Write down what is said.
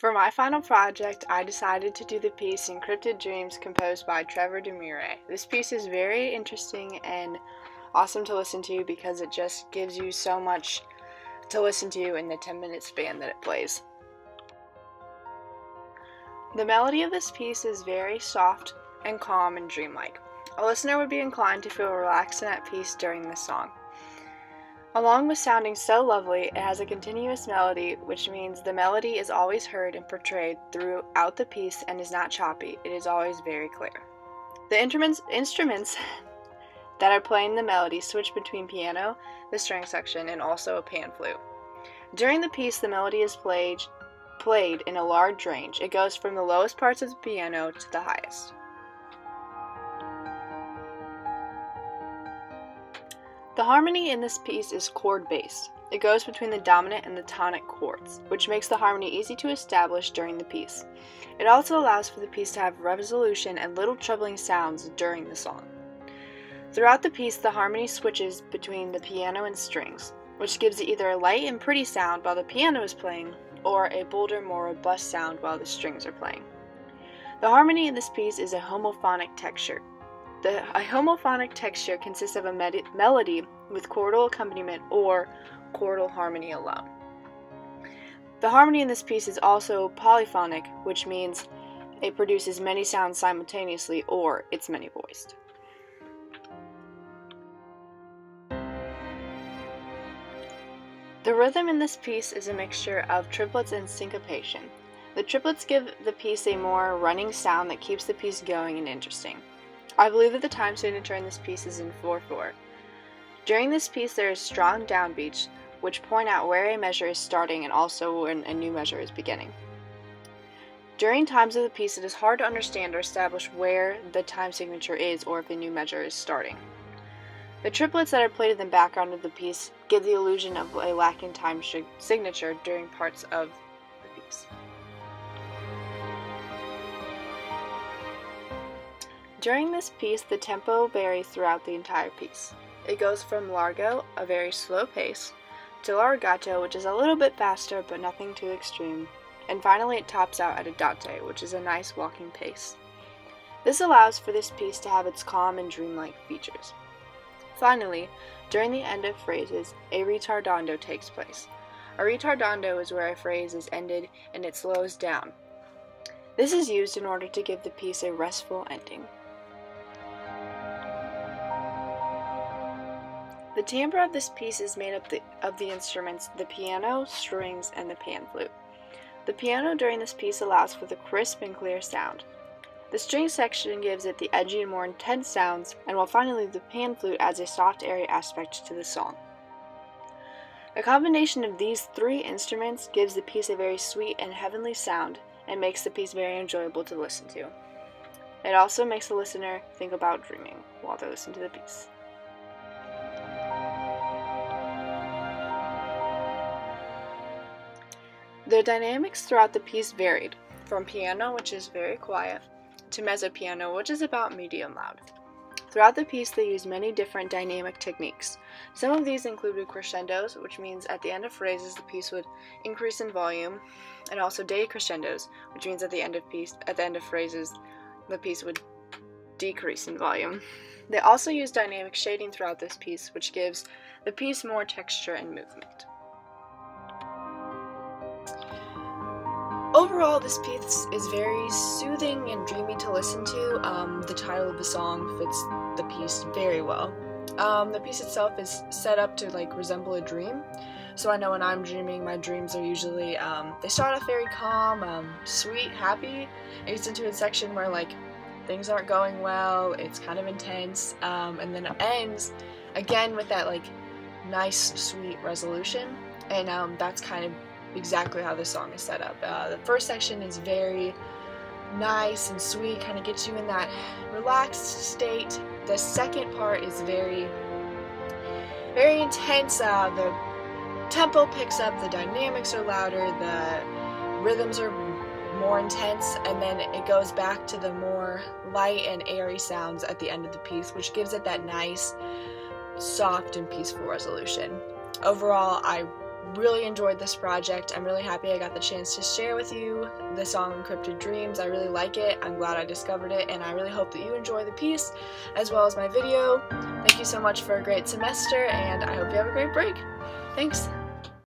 For my final project, I decided to do the piece Encrypted Dreams composed by Trevor Demure. This piece is very interesting and awesome to listen to because it just gives you so much to listen to in the 10-minute span that it plays. The melody of this piece is very soft and calm and dreamlike. A listener would be inclined to feel relaxed and at peace during this song. Along with sounding so lovely, it has a continuous melody, which means the melody is always heard and portrayed throughout the piece and is not choppy. It is always very clear. The instruments that are playing the melody switch between piano, the string section, and also a pan flute. During the piece, the melody is played in a large range. It goes from the lowest parts of the piano to the highest. The harmony in this piece is chord-based. It goes between the dominant and the tonic chords, which makes the harmony easy to establish during the piece. It also allows for the piece to have resolution and little troubling sounds during the song. Throughout the piece, the harmony switches between the piano and strings, which gives it either a light and pretty sound while the piano is playing, or a bolder, more robust sound while the strings are playing. The harmony in this piece is a homophonic texture. A homophonic texture consists of a melody with chordal accompaniment or chordal harmony alone. The harmony in this piece is also polyphonic, which means it produces many sounds simultaneously or it's many-voiced. The rhythm in this piece is a mixture of triplets and syncopation. The triplets give the piece a more running sound that keeps the piece going and interesting. I believe that the time signature in this piece is in 4/4. During this piece, there is strong downbeats, which point out where a measure is starting and also when a new measure is beginning. During times of the piece, it is hard to understand or establish where the time signature is or if a new measure is starting. The triplets that are played in the background of the piece give the illusion of a lacking time signature during parts of the piece. During this piece, the tempo varies throughout the entire piece. It goes from largo, a very slow pace, to largato, which is a little bit faster but nothing too extreme, and finally it tops out at andante, which is a nice walking pace. This allows for this piece to have its calm and dreamlike features. Finally, during the end of phrases, a ritardando takes place. A ritardando is where a phrase is ended and it slows down. This is used in order to give the piece a restful ending. The timbre of this piece is made up of the instruments, the piano, strings, and the pan flute. The piano during this piece allows for the crisp and clear sound. The string section gives it the edgy and more intense sounds, and while finally the pan flute adds a soft, airy aspect to the song. A combination of these three instruments gives the piece a very sweet and heavenly sound and makes the piece very enjoyable to listen to. It also makes the listener think about dreaming while they listen to the piece. The dynamics throughout the piece varied, from piano, which is very quiet, to mezzo piano, which is about medium loud. Throughout the piece, they use many different dynamic techniques. Some of these included crescendos, which means at the end of phrases the piece would increase in volume, and also decrescendos, which means at the end of phrases the piece would decrease in volume. They also use dynamic shading throughout this piece, which gives the piece more texture and movement. Overall, this piece is very soothing and dreamy to listen to. The title of the song fits the piece very well. The piece itself is set up to resemble a dream. So I know when I'm dreaming, my dreams are usually, they start off very calm, sweet, happy. It gets into a section where things aren't going well, it's kind of intense, and then it ends again with that nice, sweet resolution. And that's kind of exactly how the song is set up. The first section is very nice and sweet, kind of gets you in that relaxed state. The second part is very, very intense. The tempo picks up, the dynamics are louder, the rhythms are more intense, and then it goes back to the more light and airy sounds at the end of the piece, which gives it that nice, soft and peaceful resolution. Overall, I really enjoyed this project. I'm really happy I got the chance to share with you the song Encrypted Dreams. I really like it. I'm glad I discovered it, and I really hope that you enjoy the piece as well as my video. Thank you so much for a great semester, and I hope you have a great break. Thanks!